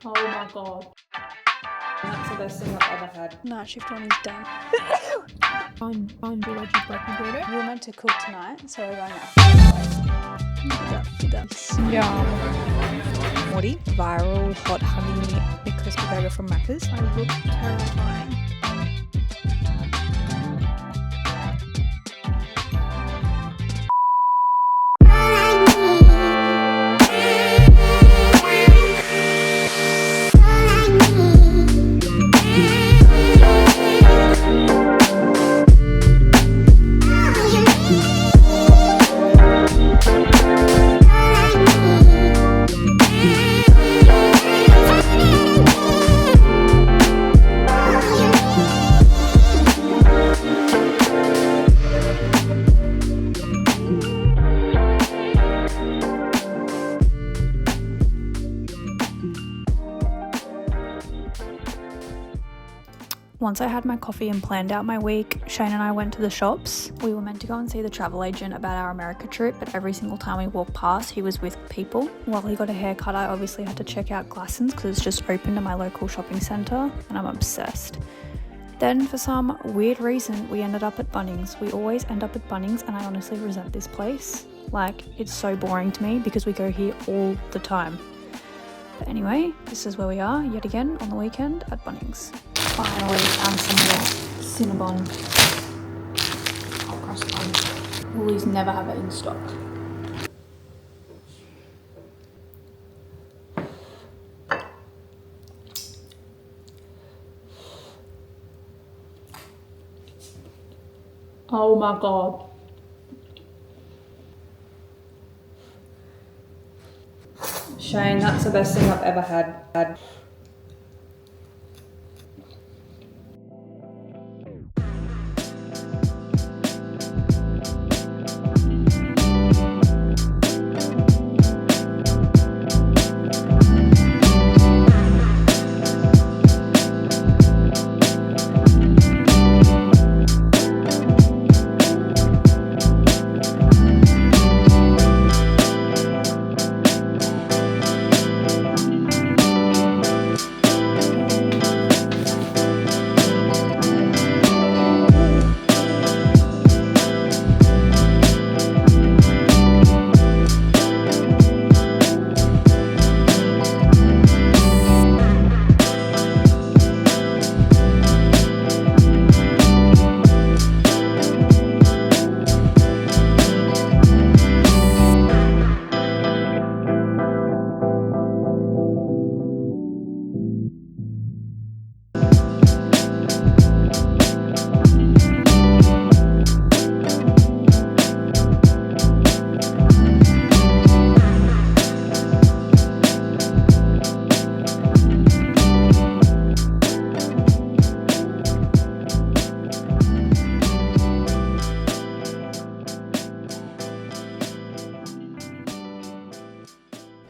Oh my god. That's the best thing I've ever had. Night shift one is done. I'm veggie breakfast order. We were meant to cook tonight, so we're going out. Yum. Morty, viral hot honey McCrispy burger from Macca's. I look terrifying. Once I had my coffee and planned out my week, Shane and I went to the shops. We were meant to go and see the travel agent about our America trip, but every single time we walked past, he was with people. While he got a haircut, I obviously had to check out Glassons because it's just opened in my local shopping centre, and I'm obsessed. Then, for some weird reason, we ended up at Bunnings. We always end up at Bunnings, and I honestly resent this place. Like, it's so boring to me because we go here all the time. But anyway, this is where we are, yet again, on the weekend at Bunnings. Finally found some of the Cinnabon hot cross buns. Woolies never have it in stock. Oh my god. Shane, that's the best thing I've ever had.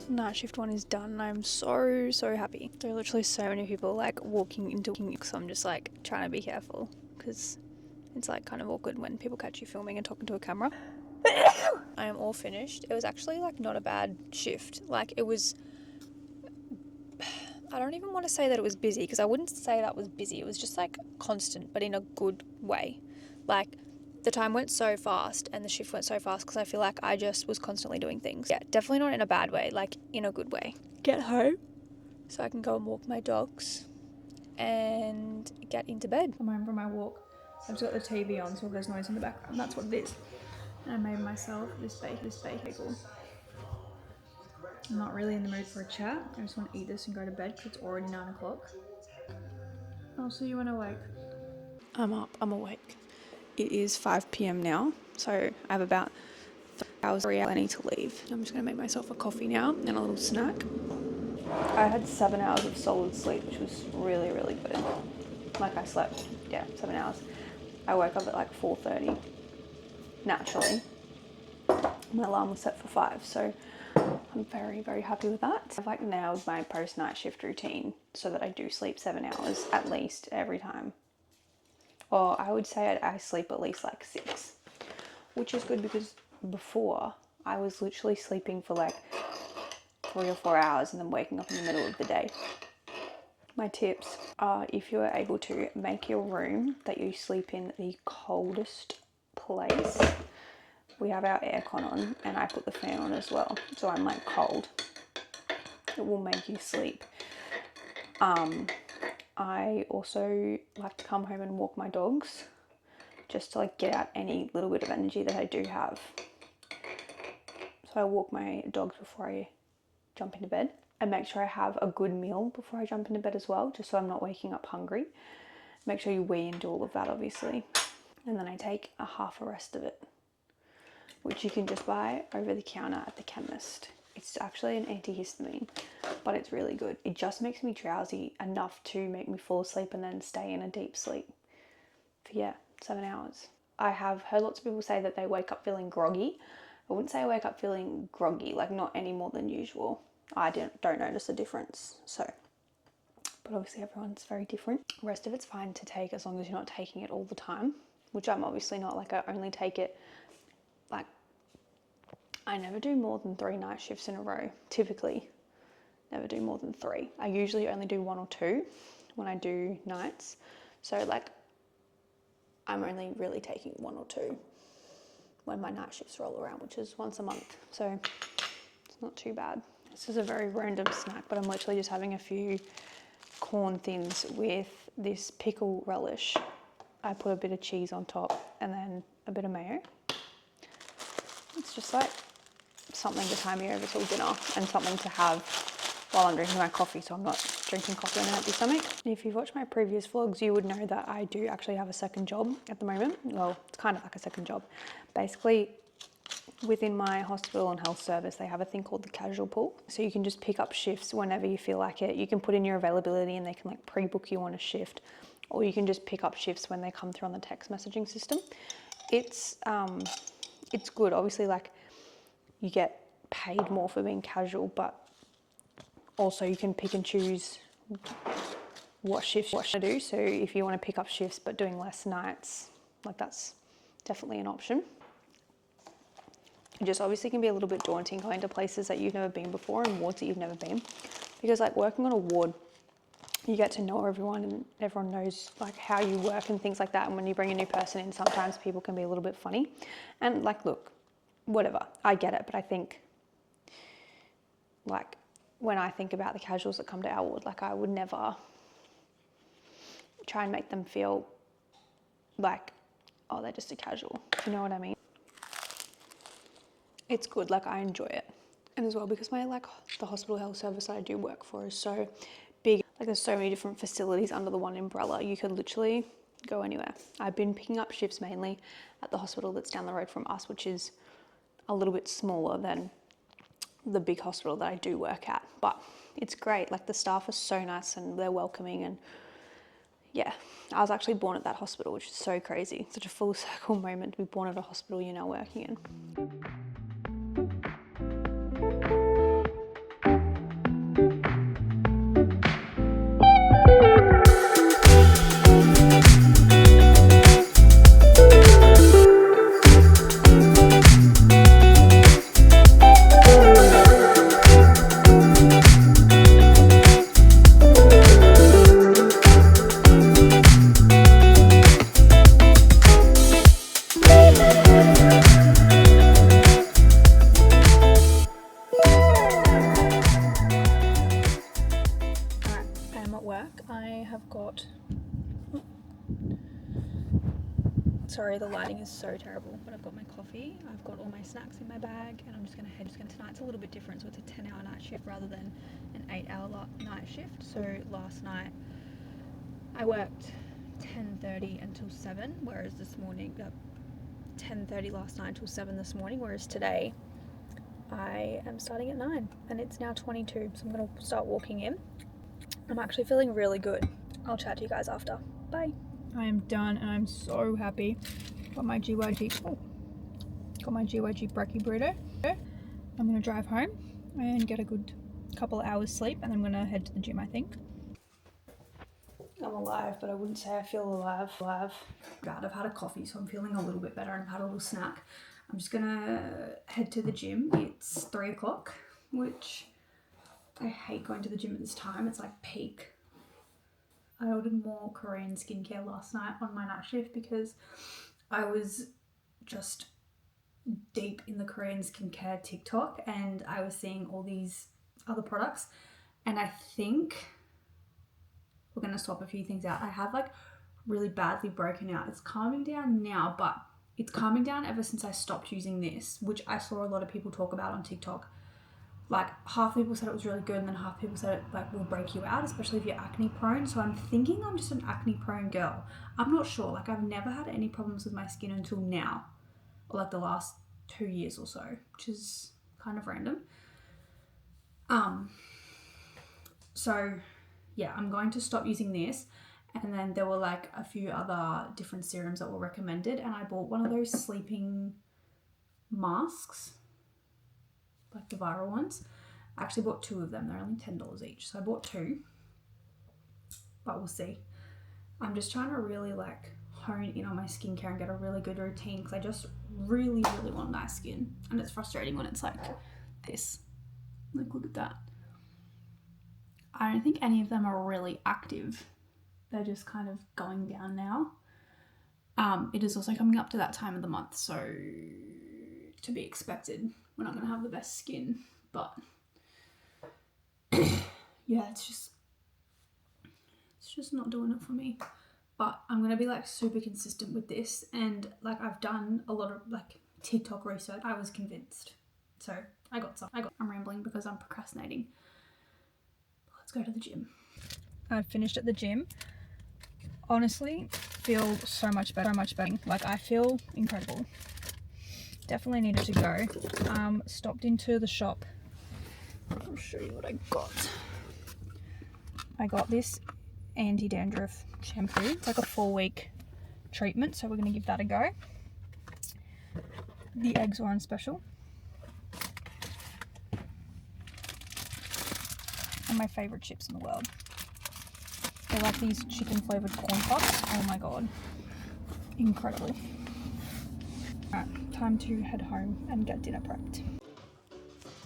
Night shift one is done and I'm so happy. There are literally so many people like walking into, so I'm just like trying to be careful because it's like kind of awkward when people catch you filming and talking to a camera. I am all finished. It was actually like not a bad shift. Like it was, I don't even want to say that it was busy because I wouldn't say that was busy. It was just like constant, but in a good way. Like the time went so fast and the shift went so fast because I feel like I just was constantly doing things. Yeah, definitely not in a bad way, like in a good way. Get home so I can go and walk my dogs and get into bed. Come home from my walk. I've just got the TV on so there's noise in the background. That's what it is. And I made myself this bagel. I'm not really in the mood for a chat. I just want to eat this and go to bed because it's already 9 o'clock. I'll see you when I wake. I'm up, I'm awake. It is 5 p.m. now, so I have about 3 hours I need to leave. I'm just going to make myself a coffee now and a little snack. I had 7 hours of solid sleep, which was really good. Like I slept, 7 hours. I woke up at like 4:30, naturally. My alarm was set for 5, so I'm very happy with that. I've like nailed my post-night shift routine so that I do sleep 7 hours at least every time. Or I would say I sleep at least like 6, which is good because before I was literally sleeping for like 3 or 4 hours and then waking up in the middle of the day. My tips are, if you're able to, make your room that you sleep in the coldest place. We have our aircon on and I put the fan on as well, so I'm like cold. It will make you sleep. I also like to come home and walk my dogs just to like get out any little bit of energy that I do have. So I walk my dogs before I jump into bed. I make sure I have a good meal before I jump into bed as well, just so I'm not waking up hungry. Make sure you wee and do all of that, obviously. And then I take a half a rest of it, which you can just buy over the counter at the chemist. It's actually an antihistamine, but it's really good. It just makes me drowsy enough to make me fall asleep and then stay in a deep sleep for 7 hours. I have heard lots of people say that they wake up feeling groggy. I wouldn't say I wake up feeling groggy, like not any more than usual. I don't notice a difference, so. But obviously everyone's very different. The rest of it's fine to take as long as you're not taking it all the time, which I'm obviously not. Like I only take it, like I never do more than 3 night shifts in a row, typically. Never do more than 3. I usually only do 1 or 2 when I do nights. So like I'm only really taking 1 or 2 when my night shifts roll around, which is once a month. So it's not too bad. This is a very random snack, but I'm literally just having a few corn thins with this pickle relish. I put a bit of cheese on top and then a bit of mayo. It's just like something to tie me over till dinner and something to have while I'm drinking my coffee, so I'm not drinking coffee on an empty stomach. If you've watched my previous vlogs, you would know that I do actually have a second job at the moment. Well, it's kind of like a second job. Basically, within my hospital and health service, they have a thing called the casual pool. So you can just pick up shifts whenever you feel like it. You can put in your availability and they can like pre-book you on a shift, or you can just pick up shifts when they come through on the text messaging system. It's good. Obviously, like you get paid more for being casual, but also you can pick and choose what shifts you want to do. So if you want to pick up shifts but doing less nights, like that's definitely an option. It just obviously can be a little bit daunting going to places that you've never been before and wards that you've never been, because like working on a ward, you get to know everyone and everyone knows like how you work and things like that. And when you bring a new person in, sometimes people can be a little bit funny. And like, look, whatever, I get it, but I think like when I think about the casuals that come to our ward, like I would never try and make them feel like, oh, they're just a casual. You know what I mean? It's good, like I enjoy it. And as well, because my like the hospital health service that I do work for is so big, like there's so many different facilities under the one umbrella, you could literally go anywhere. I've been picking up shifts mainly at the hospital that's down the road from us, which is a little bit smaller than the big hospital that I do work at, but it's great. Like the staff are so nice and they're welcoming, and yeah, I was actually born at that hospital, which is so crazy. Such a full circle moment to be born at a hospital you're now working in. Sorry, the lighting is so terrible, but I've got my coffee, I've got all my snacks in my bag, and I'm just going to head. Tonight's a little bit different, so it's a 10-hour night shift rather than an 8-hour night shift. So last night I worked 10:30 until 7, whereas this morning, 10:30 last night until 7 this morning, whereas today I am starting at 9, and it's now 22, so I'm going to start walking in. I'm actually feeling really good. I'll chat to you guys after. Bye. I am done and I'm so happy. Got my GYG brekkie burrito. I'm gonna drive home and get a good couple of hours sleep, and I'm gonna head to the gym, I think. I'm alive, but I wouldn't say I feel alive. I've had a coffee, so I'm feeling a little bit better, and I've had a little snack. I'm just gonna head to the gym. It's 3 o'clock, which I hate going to the gym at this time. It's like peak. I ordered more Korean skincare last night on my night shift because I was just deep in the Korean skincare TikTok and I was seeing all these other products, and I think we're going to swap a few things out. I have like really badly broken out. It's calming down now, but it's calming down ever since I stopped using this, which I saw a lot of people talk about on TikTok. Like half people said it was really good and then half people said it like will break you out, especially if you're acne prone. So I'm thinking I'm just an acne prone girl. I'm not sure. Like I've never had any problems with my skin until now, or like the last 2 years or so, which is kind of random. So yeah, I'm going to stop using this. And then there were like a few other different serums that were recommended, and I bought one of those sleeping masks, like the viral ones. I actually bought 2 of them. They're only $10 each, so I bought 2, but we'll see. I'm just trying to really like hone in on my skincare and get a really good routine because I just really want nice skin, and it's frustrating when it's like this. Like look at that. I don't think any of them are really active. They're just kind of going down now. It is also coming up to that time of the month, so to be expected. We're not going to have the best skin, but yeah, it's just not doing it for me. But I'm going to be like super consistent with this, and like I've done a lot of like TikTok research. I was convinced. So I'm rambling because I'm procrastinating. Let's go to the gym. I've finished at the gym. Honestly, feel so much better. Like I feel incredible. Definitely needed to go. Stopped into the shop. I'll show you what I got. I got this anti-dandruff shampoo. It's like a 4-week treatment, so we're going to give that a go. The eggs are on special. And my favourite chips in the world. They're like these chicken flavoured corn pops. Oh my god. Incredible. Alright, time to head home and get dinner prepped.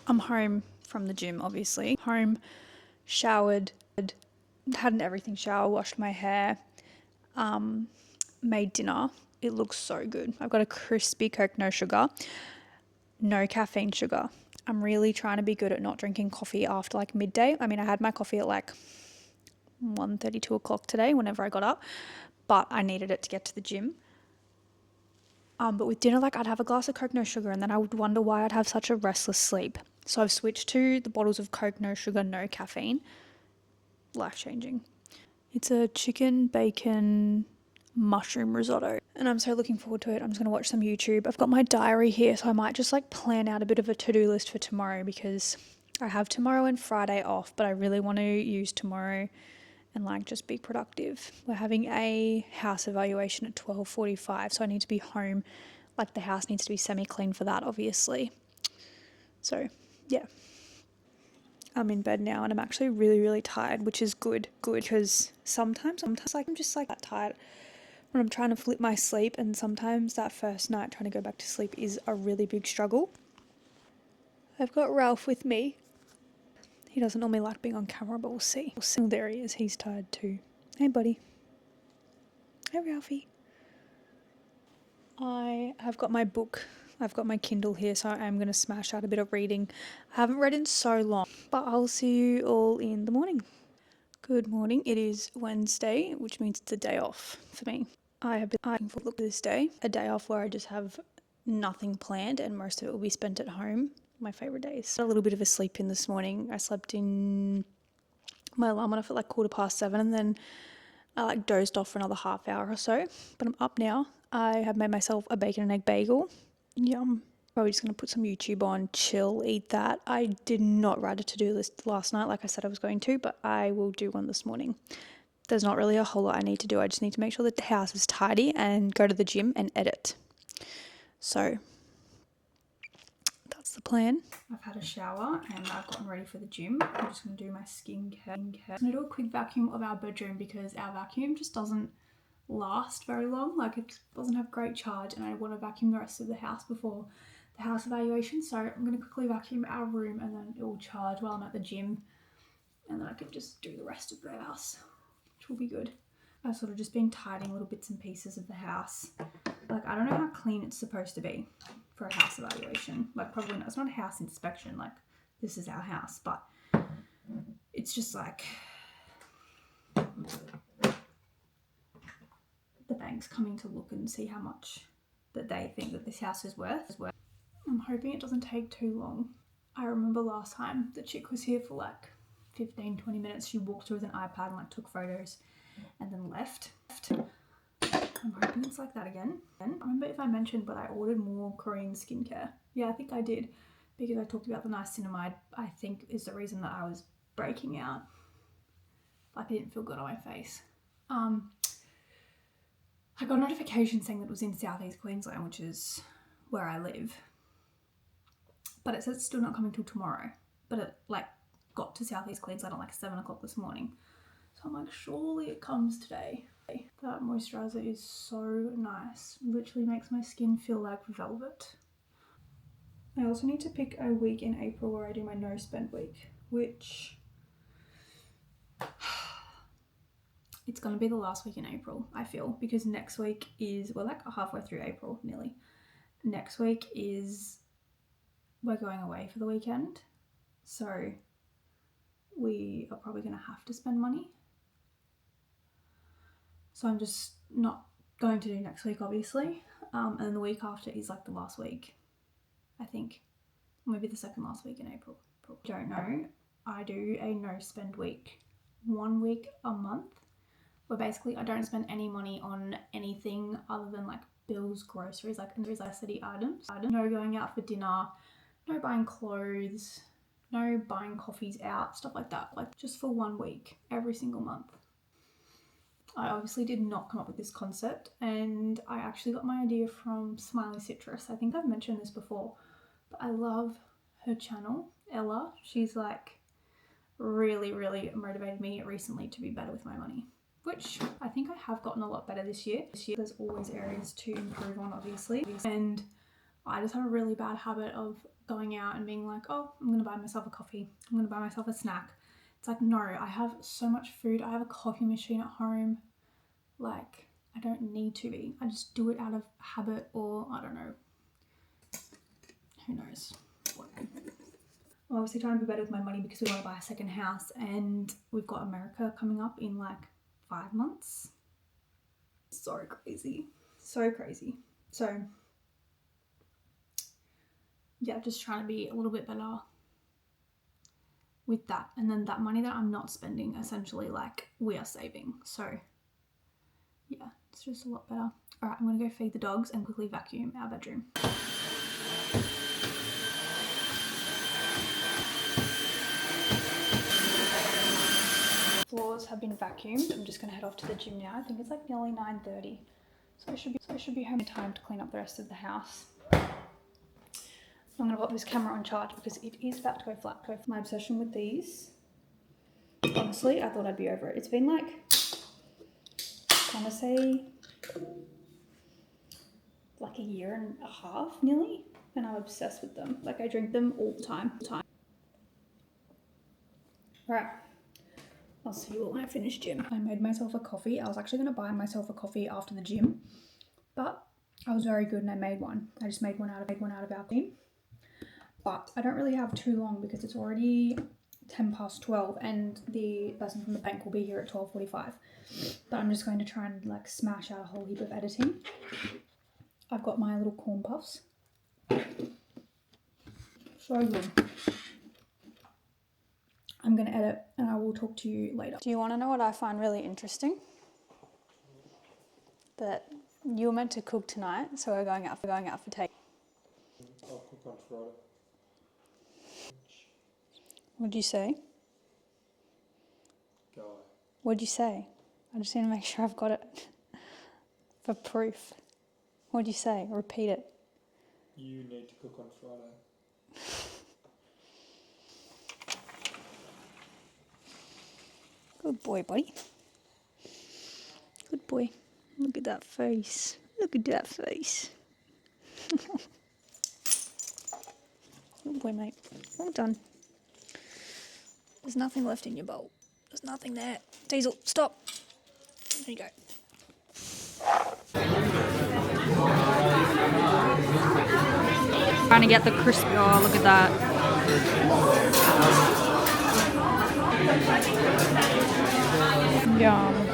I'm home from the gym, obviously. Home, showered, had an everything shower, washed my hair, made dinner. It looks so good. I've got a crispy Coke, no sugar, no caffeine sugar. I'm really trying to be good at not drinking coffee after like midday. I mean, I had my coffee at like 1:30, 2 o'clock today whenever I got up, but I needed it to get to the gym. But with dinner, like I'd have a glass of Coke, no sugar, and then I would wonder why I'd have such a restless sleep. So I've switched to the bottles of Coke, no sugar, no caffeine. Life-changing. It's a chicken, bacon, mushroom risotto, and I'm so looking forward to it. I'm just going to watch some YouTube. I've got my diary here, so I might just like plan out a bit of a to-do list for tomorrow because I have tomorrow and Friday off, but I really want to use tomorrow and like just be productive. We're having a house evaluation at 12:45, so I need to be home. Like the house needs to be semi-clean for that, obviously. So yeah, I'm in bed now and I'm actually really tired, which is good because sometimes like I'm just like that tired when I'm trying to flip my sleep, and sometimes that first night trying to go back to sleep is a really big struggle. I've got Ralph with me. He doesn't normally like being on camera, but we'll see. Oh, there he is. He's tired too. Hey, buddy. Hey, Ralphie. I have got my book. I've got my Kindle here, so I'm going to smash out a bit of reading. I haven't read in so long, but I'll see you all in the morning. Good morning. It is Wednesday, which means it's a day off for me. I have been looking for this day, a day off where I just have nothing planned and most of it will be spent at home. My favourite days. Got a little bit of a sleep in this morning. I slept in, my alarm went off at like 7:15 and then I like dozed off for another half hour or so, but I'm up now. I have made myself a bacon and egg bagel. Yum. Probably just going to put some YouTube on, chill, eat that. I did not write a to-do list last night like I said I was going to, but I will do one this morning. There's not really a whole lot I need to do. I just need to make sure that the house is tidy and go to the gym and edit. So that's the plan. I've had a shower and I've gotten ready for the gym. I'm just going to do my skincare. I'm going to do a quick vacuum of our bedroom because our vacuum just doesn't last very long. Like it doesn't have great charge, and I want to vacuum the rest of the house before the house evaluation. So I'm going to quickly vacuum our room and then it will charge while I'm at the gym. and then I can just do the rest of the house, which will be good. I've sort of just been tidying little bits and pieces of the house. Like, I don't know how clean it's supposed to be for a house evaluation. Like, probably not. It's not a house inspection. Like, this is our house, but it's just like the bank's coming to look and see how much that they think that this house is worth. I'm hoping it doesn't take too long. I remember last time the chick was here for like 15-20 minutes. She walked through with an iPad and like took photos and then left. I'm hoping it's like that again. I don't remember if I mentioned, but I ordered more Korean skincare. Yeah, I think I did, because I talked about the niacinamide, I think is the reason that I was breaking out. Like, I didn't feel good on my face. I got a notification saying that it was in Southeast Queensland, which is where I live. But it says it's still not coming till tomorrow. But it like got to Southeast Queensland at like 7 o'clock this morning. So I'm like, surely it comes today. That moisturizer is so nice. Literally makes my skin feel like velvet. I also need to pick a week in April where I do my no spend week, which it's gonna be the last week in April, I feel, because next week is, we're like halfway through April nearly. Next week is, we're going away for the weekend. So we are probably gonna have to spend money. So I'm just not going to do next week, obviously. And then the week after is like the last week, I think. Maybe the second last week in April. Don't know. I do a no spend week. 1 week a month. Where basically I don't spend any money on anything other than like bills, groceries, like necessity items. No going out for dinner, no buying clothes, no buying coffees out, stuff like that. Like, just for 1 week, every single month. I obviously did not come up with this concept, and I actually got my idea from Smiley Citrus. I think I've mentioned this before, but I love her channel, Ella. She's like really motivated me recently to be better with my money, which I think I have gotten a lot better this year. There's always areas to improve on, obviously, and I just have a really bad habit of going out and being like, oh, I'm gonna buy myself a coffee, I'm gonna buy myself a snack. It's like, no, I have so much food. I have a coffee machine at home. Like, I don't need to be. I just do it out of habit, or I don't know. Who knows? I'm obviously trying to be better with my money because we want to buy a second house, and we've got America coming up in like 5 months. So crazy. So crazy. So yeah, just trying to be a little bit better with that. And then that money that I'm not spending, essentially, like, we are saving. So yeah, it's just a lot better. All right, I'm gonna go feed the dogs and quickly vacuum our bedroom. Floors have been vacuumed. I'm just gonna head off to the gym now. I think it's like nearly 9:30. So I should be home in time to clean up the rest of the house. I'm gonna put this camera on charge because it is about to go flat. My obsession with these, honestly, I thought I'd be over it. It's been like, I wanna say, like a year and a half nearly, and I'm obsessed with them. Like, I drink them all the time. Right, I'll see you all when I finish gym. I made myself a coffee. I was actually gonna buy myself a coffee after the gym, but I was very good and I made one. I just made one out of our team. But I don't really have too long because it's already 12:10 and the person from the bank will be here at 12:45. But I'm just going to try and like smash out a whole heap of editing. I've got my little corn puffs. So good. I'm going to edit and I will talk to you later. Do you want to know what I find really interesting? That you were meant to cook tonight, so we're going out for take. I'll cook on Friday. What'd you say? Go away. What'd you say? I just need to make sure I've got it for proof. What'd you say? Repeat it. You need to cook on Friday. Good boy, buddy. Good boy. Look at that face. Look at that face. Good boy, mate. Well done. There's nothing left in your bowl. There's nothing there. Diesel, stop. There you go. Trying to get the crispy. Oh, look at that. Yum.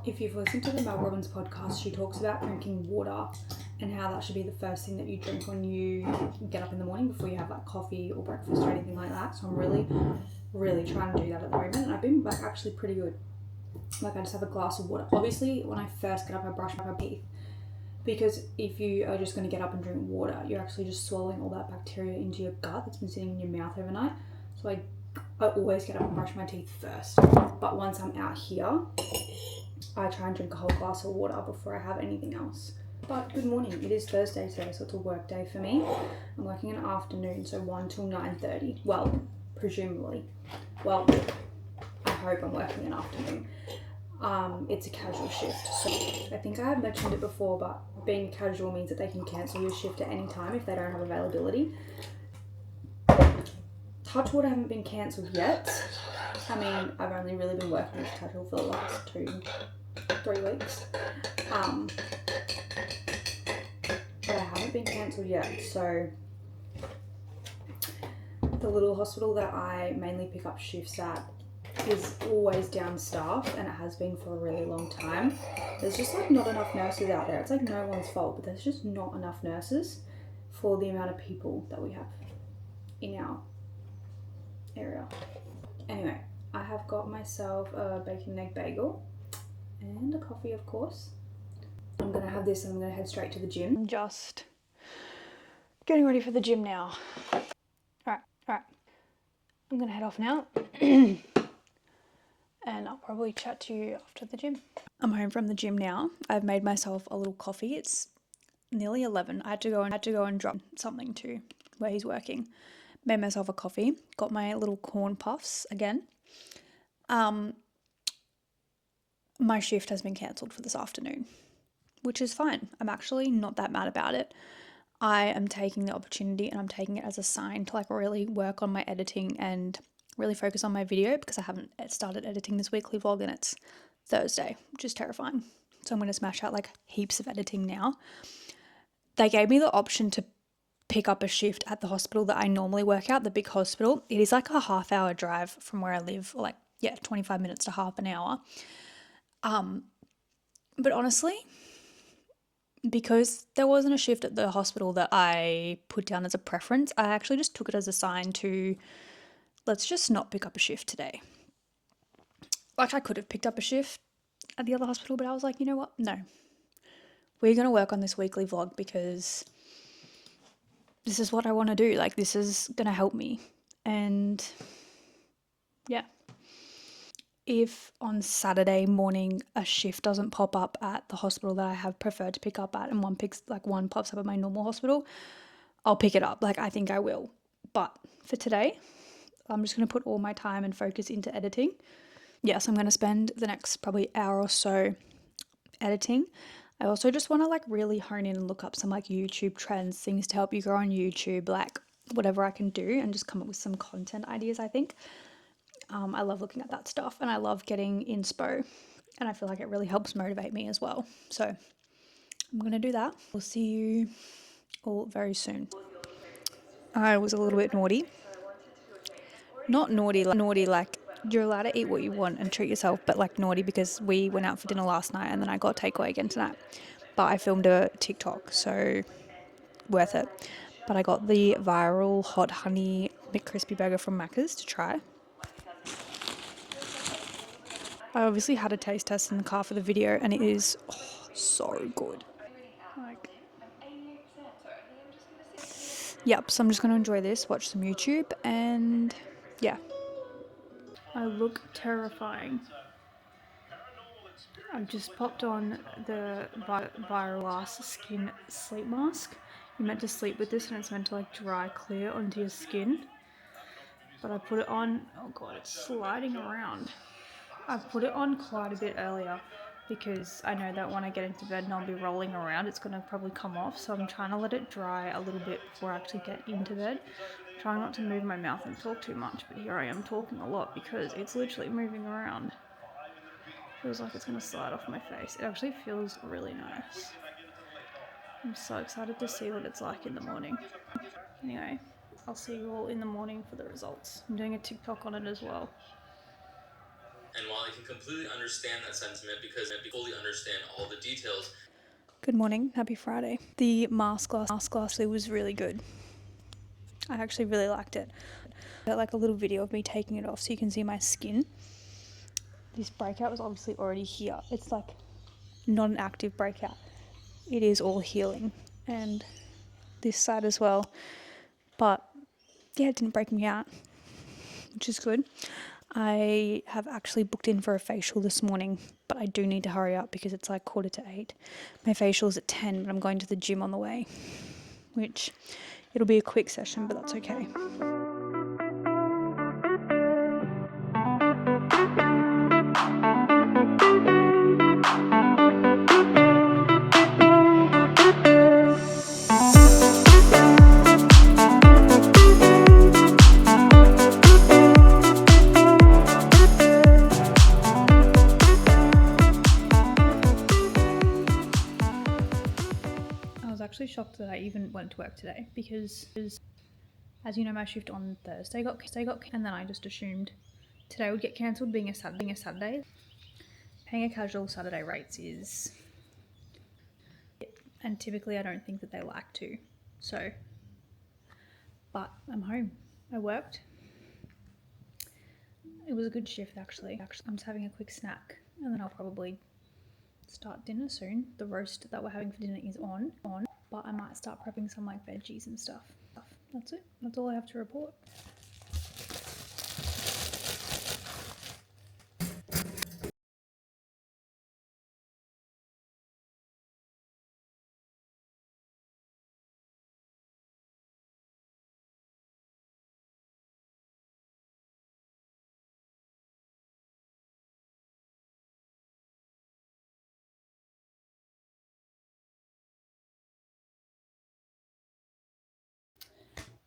If you've listened to the Mel Robbins podcast, she talks about drinking water and how that should be the first thing that you drink when you get up in the morning before you have like coffee or breakfast or anything like that. So I'm really trying to do that at the moment, and I've been like actually pretty good. Like I just have a glass of water. Obviously, when I first get up, I brush my teeth, because if you are just going to get up and drink water, you're actually just swallowing all that bacteria into your gut that's been sitting in your mouth overnight. So I always get up and brush my teeth first. But once I'm out here, I try and drink a whole glass of water before I have anything else. But good morning, it is Thursday today, so it's a work day for me. I'm working in the afternoon, so 1 till 9:30. Well, presumably. Well, I hope I'm working in afternoon. It's a casual shift, so I think I have mentioned it before, but being casual means that they can cancel your shift at any time if they don't have availability. Touch wood, I haven't been cancelled yet. I mean, I've only really been working with casual for the last 2-3 weeks. But I haven't been cancelled yet, so the little hospital that I mainly pick up shifts at is always down staffed, and it has been for a really long time. There's just like not enough nurses out there. It's like no one's fault, but there's just not enough nurses for the amount of people that we have in our area. Anyway, I have got myself a bacon and egg bagel and a coffee, of course. I'm gonna have this and I'm gonna head straight to the gym. I'm just getting ready for the gym now. Alright. I'm gonna head off now. And I'll probably chat to you after the gym. I'm home from the gym now. I've made myself a little coffee. It's nearly 11. I had to go and drop something to where he's working. Made myself a coffee. Got my little corn puffs again. My shift has been cancelled for this afternoon, which is fine. I'm actually not that mad about it. I am taking the opportunity, and I'm taking it as a sign to like really work on my editing and really focus on my video, because I haven't started editing this weekly vlog and it's Thursday, which is terrifying. So I'm going to smash out like heaps of editing now. They gave me the option to pick up a shift at the hospital that I normally work at, the big hospital. It is like a half-hour drive from where I live, or like 25 minutes to half an hour. But honestly, because there wasn't a shift at the hospital that I put down as a preference, I actually just took it as a sign to, let's just not pick up a shift today. Like I could have picked up a shift at the other hospital, but I was like, you know what? No. We're going to work on this weekly vlog because this is what I want to do. Like this is going to help me. And yeah. If on Saturday morning a shift doesn't pop up at the hospital that I have preferred to pick up at, and one pops up at my normal hospital, I'll pick it up. Like I think I will. But for today, I'm just going to put all my time and focus into editing. Yes, I'm going to spend the next probably hour or so editing. I also just want to like really hone in and look up some like YouTube trends, things to help you grow on YouTube, like whatever I can do, and just come up with some content ideas, I think. I love looking at that stuff, and I love getting inspo, and I feel like it really helps motivate me as well. So I'm going to do that. We'll see you all very soon. I was a little bit naughty. Not naughty like you're allowed to eat what you want and treat yourself, but like naughty because we went out for dinner last night and then I got takeaway again tonight. But I filmed a TikTok, so worth it. But I got the viral hot honey McCrispy burger from Macca's to try. I obviously had a taste test in the car for the video, and it is so good. Like, yep, so I'm just going to enjoy this, watch some YouTube, and yeah. I look terrifying. I've just popped on the Viral Last Skin Sleep Mask. You're meant to sleep with this and it's meant to like dry clear onto your skin. But I put it on, oh god, it's sliding around. I put it on quite a bit earlier because I know that when I get into bed and I'll be rolling around, it's going to probably come off. So I'm trying to let it dry a little bit before I actually get into bed. Trying not to move my mouth and talk too much, but here I am talking a lot because it's literally moving around. Feels like it's going to slide off my face. It actually feels really nice. I'm so excited to see what it's like in the morning. Anyway, I'll see you all in the morning for the results. I'm doing a TikTok on it as well. And while I can completely understand that sentiment because I fully understand all the details. Good morning, happy Friday. The mask glass was really good. I actually really liked it. I got like a little video of me taking it off so you can see my skin. This breakout was obviously already here. It's like not an active breakout. It is all healing. And this side as well. But yeah, it didn't break me out, which is good. I have actually booked in for a facial this morning, but I do need to hurry up because it's like 7:45. My facial is at 10, but I'm going to the gym on the way, which it'll be a quick session, but that's okay. I was actually shocked that I even went to work today because, as you know, my shift on Thursday got and then I just assumed today would get cancelled being a Saturday. Paying a casual Saturday rates is, and typically I don't think that they like to. So, but I'm home. I worked. It was a good shift actually. I'm just having a quick snack and then I'll probably start dinner soon. The roast that we're having for dinner is on, but I might start prepping some like veggies and stuff. That's it. That's all I have to report.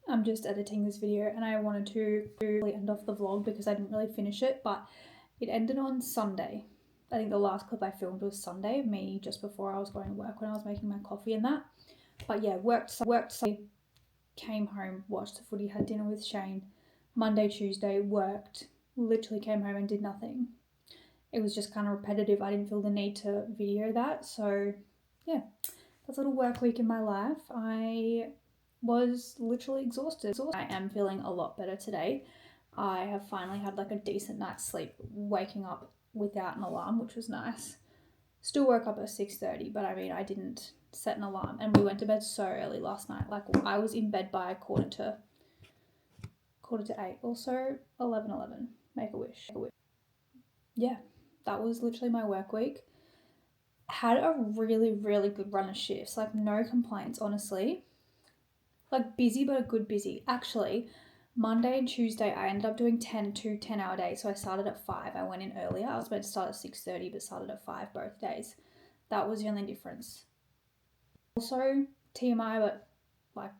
I'm just editing this video and I wanted to really end off the vlog because I didn't really finish it, but it ended on Sunday. I think the last clip I filmed was Sunday of me just before I was going to work when I was making my coffee and that. But yeah, worked Sunday, came home, watched the footy, had dinner with Shane. Monday, Tuesday, worked, literally came home and did nothing. It was just kind of repetitive. I didn't feel the need to video that. So yeah, that's a little work week in my life. I was literally exhausted. I am feeling a lot better today. I have finally had like a decent night's sleep, waking up without an alarm, which was nice. Still woke up at 6:30, but I mean, I didn't set an alarm and we went to bed so early last night. Like I was in bed by quarter to 8. Also 11:11. Make a wish. Yeah, that was literally my work week. Had a really, really good run of shifts. Like no complaints, honestly. Like busy, but a good busy. Actually, Monday and Tuesday, I ended up doing 10-hour days. So I started at 5. I went in earlier. I was meant to start at 6:30, but started at 5 both days. That was the only difference. Also, TMI, but like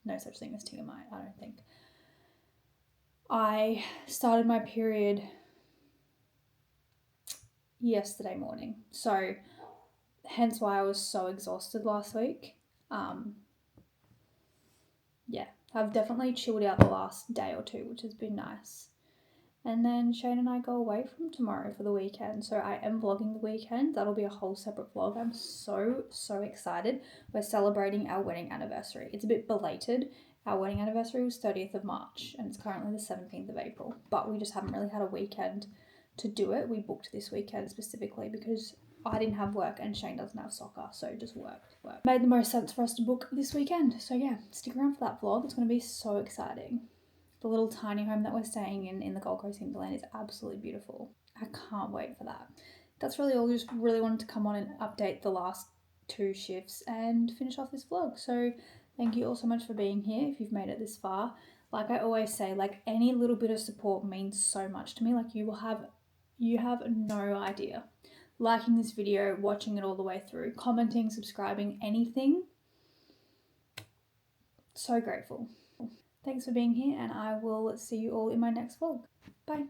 no such thing as TMI, I don't think. I started my period yesterday morning. So hence why I was so exhausted last week. Yeah, I've definitely chilled out the last day or two, which has been nice. And then Shane and I go away from tomorrow for the weekend. So I am vlogging the weekend. That'll be a whole separate vlog. I'm so excited. We're celebrating our wedding anniversary. It's a bit belated. Our wedding anniversary was 30th of March and it's currently the 17th of April. But we just haven't really had a weekend to do it. We booked this weekend specifically because I didn't have work and Shane doesn't have soccer, so just work. Made the most sense for us to book this weekend. So yeah, stick around for that vlog. It's going to be so exciting. The little tiny home that we're staying in the Gold Coast hinterland is absolutely beautiful. I can't wait for that. that's really all. Just really wanted to come on and update the last 2 shifts and finish off this vlog. So thank you all so much for being here if you've made it this far. Like I always say, like any little bit of support means so much to me. Like you have no idea. Liking this video, watching it all the way through, commenting, subscribing, anything. So grateful. Thanks for being here, and I will see you all in my next vlog. Bye.